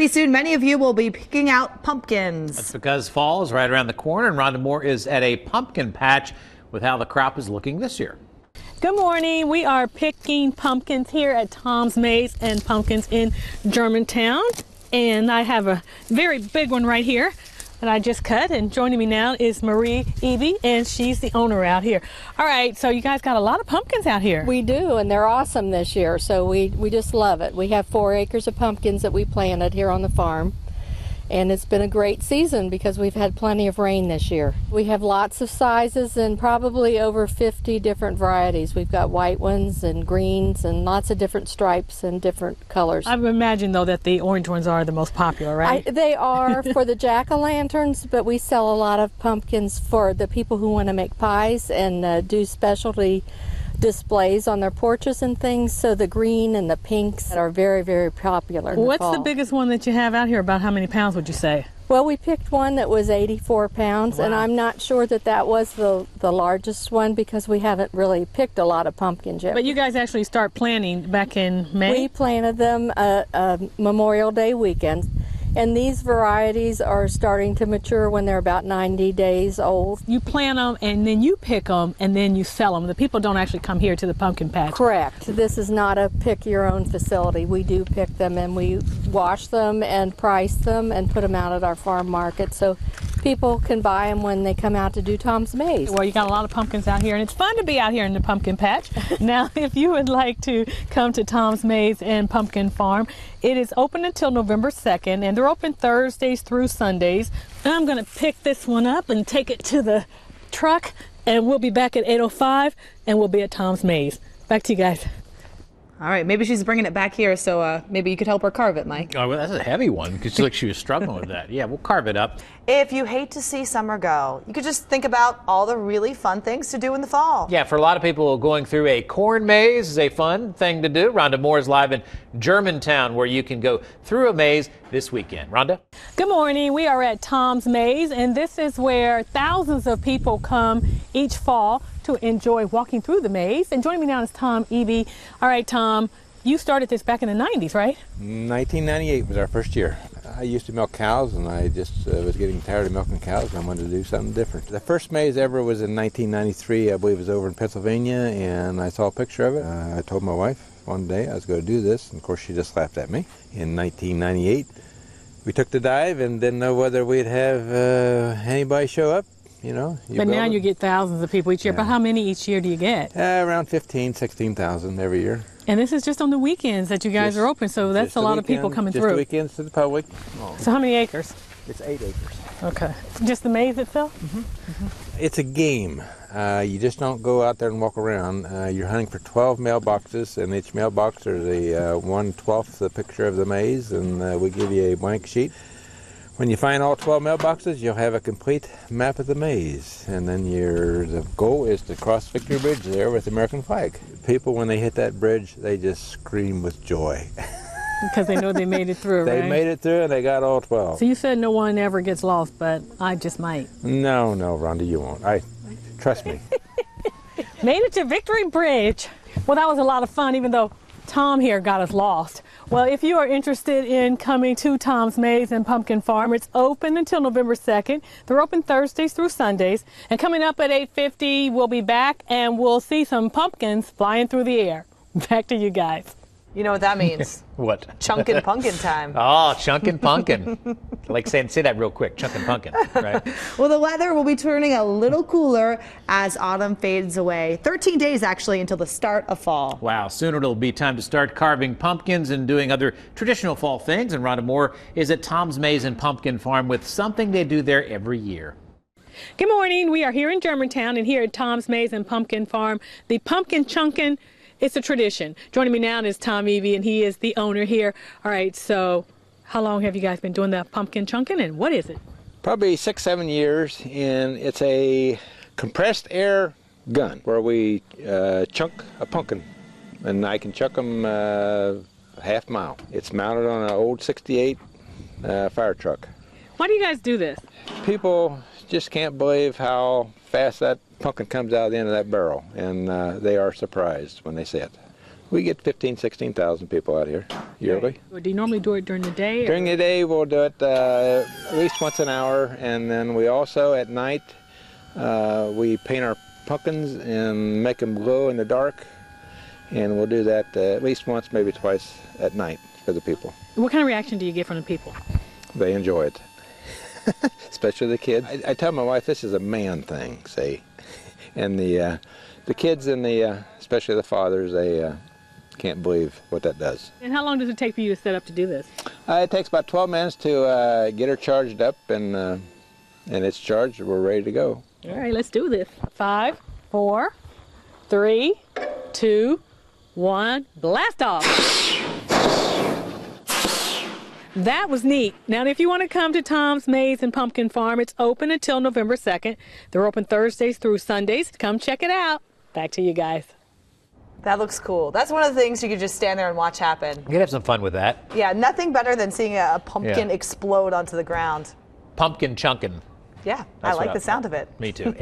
Pretty soon, many of you will be picking out pumpkins. That's because fall is right around the corner, and Rhonda Moore is at a pumpkin patch with how the crop is looking this year. Good morning. We are picking pumpkins here at Tom's Maze and Pumpkins in Germantown. And I have a very big one right here that I just cut. And joining me now is Marie Eby, and she's the owner out here. All right, so you guys got a lot of pumpkins out here. We do, and they're awesome this year, so we just love it. We have 4 acres of pumpkins that we planted here on the farm. And it's been a great season because we've had plenty of rain this year. We have lots of sizes and probably over 50 different varieties. We've got white ones and greens and lots of different stripes and different colors. I imagine, though, that the orange ones are the most popular, right? They are for the jack-o'-lanterns, but we sell a lot of pumpkins for the people who want to make pies and do specialty displays on their porches and things, so the green and the pinks are very, very popular. What's the biggest one that you have out here? About how many pounds would you say? Well, we picked one that was 84 pounds, wow. And I'm not sure that was the largest one because we haven't really picked a lot of pumpkins yet. But you guys actually start planting back in May? We planted them Memorial Day weekend. And these varieties are starting to mature when they're about 90 days old. You plant them and then you pick them and then you sell them. The people don't actually come here to the pumpkin patch. Correct. This is not a pick your own facility. We do pick them and we wash them and price them and put them out at our farm market so people can buy them when they come out to do Tom's Maze. Well, you got a lot of pumpkins out here and it's fun to be out here in the pumpkin patch. Now, if you would like to come to Tom's Maze and Pumpkin Farm, it is open until November 2nd, and they're open Thursdays through Sundays. And I'm going to pick this one up and take it to the truck, and we'll be back at 8:05, and we'll be at Tom's Maze. Back to you guys. All right, maybe she's bringing it back here, so maybe you could help her carve it, Mike. Oh, well, that's a heavy one, because like she was struggling with that. Yeah, we'll carve it up. If you hate to see summer go, you could just think about all the really fun things to do in the fall. Yeah, for a lot of people, going through a corn maze is a fun thing to do. Rhonda Moore is live in Germantown, where you can go through a maze this weekend. Rhonda? Good morning. We are at Tom's Maze, and this is where thousands of people come each fall to enjoy walking through the maze. And joining me now is Tom Eby. All right, Tom, you started this back in the 90s, right? 1998 was our first year. I used to milk cows, and I just was getting tired of milking cows, and I wanted to do something different. The first maze ever was in 1993. I believe it was over in Pennsylvania, and I saw a picture of it. I told my wife one day I was going to do this, and of course she just laughed at me. In 1998, we took the dive and didn't know whether we'd have anybody show up. You know, but now you get thousands of people each year. Yeah. But how many each year do you get? Around 15, 16,000 every year. And this is just on the weekends that you guys are open, so that's a lot of people coming through. Just the weekends to the public. So how many acres? It's 8 acres. Okay. Just the maze itself? Mm-hmm. Mm-hmm. It's a game. You just don't go out there and walk around. You're hunting for 12 mailboxes, and each mailbox there's a 1/12 the picture of the maze, and we give you a blank sheet. When you find all 12 mailboxes, you'll have a complete map of the maze. And then the goal is to cross Victory Bridge there with the American flag. People, when they hit that bridge, they just scream with joy. Because they know they made it through, They right? made it through, and they got all 12. So you said no one ever gets lost, but I just might. No, Rhonda, you won't. Trust me. Made it to Victory Bridge. Well, that was a lot of fun, even though Tom here got us lost. Well, if you are interested in coming to Tom's Maze and Pumpkin Farm, it's open until November 2nd. They're open Thursdays through Sundays. And coming up at 8:50, we'll be back and we'll see some pumpkins flying through the air. Back to you guys. You know what that means? What? Chunkin' pumpkin time. Oh, chunkin' pumpkin. Like say that real quick, chunkin' pumpkin, right? Well, the weather will be turning a little cooler as autumn fades away. 13 days, actually, until the start of fall. Wow, soon it'll be time to start carving pumpkins and doing other traditional fall things. And Rhonda Moore is at Tom's Maze and Pumpkin Farm with something they do there every year. Good morning. We are here in Germantown and here at Tom's Maze and Pumpkin Farm. The pumpkin chunkin', it's a tradition. Joining me now is Tom Eby, and he is the owner here. All right, so how long have you guys been doing the pumpkin chunkin', and what is it? Probably 6-7 years, and it's a compressed air gun where we chunk a pumpkin, and I can chuck them a half mile. It's mounted on an old 68 fire truck. Why do you guys do this? People just can't believe how fast that pumpkin comes out of the end of that barrel, and they are surprised when they see it. We get 15, 16,000 people out here yearly. Or do you normally do it during the day? During the day, we'll do it at least once an hour, and then we also, at night, we paint our pumpkins and make them glow in the dark, and we'll do that at least once, maybe twice at night for the people. What kind of reaction do you get from the people? They enjoy it, especially the kids. I tell my wife this is a man thing, see, and the kids and especially the fathers, they can't believe what that does. And how long does it take for you to set up to do this? It takes about 12 minutes to get her charged up, and it's charged. We're ready to go. All right, let's do this. 5, 4, 3, 2, 1, blast off. That was neat. Now, if you want to come to Tom's Maize and Pumpkin Farm, it's open until November 2nd. They're open Thursdays through Sundays. Come check it out. Back to you guys. That looks cool. That's one of the things you could just stand there and watch happen. You could have some fun with that. Yeah, nothing better than seeing a pumpkin explode onto the ground. Pumpkin chunkin'. Yeah, I like the sound of it. Me too.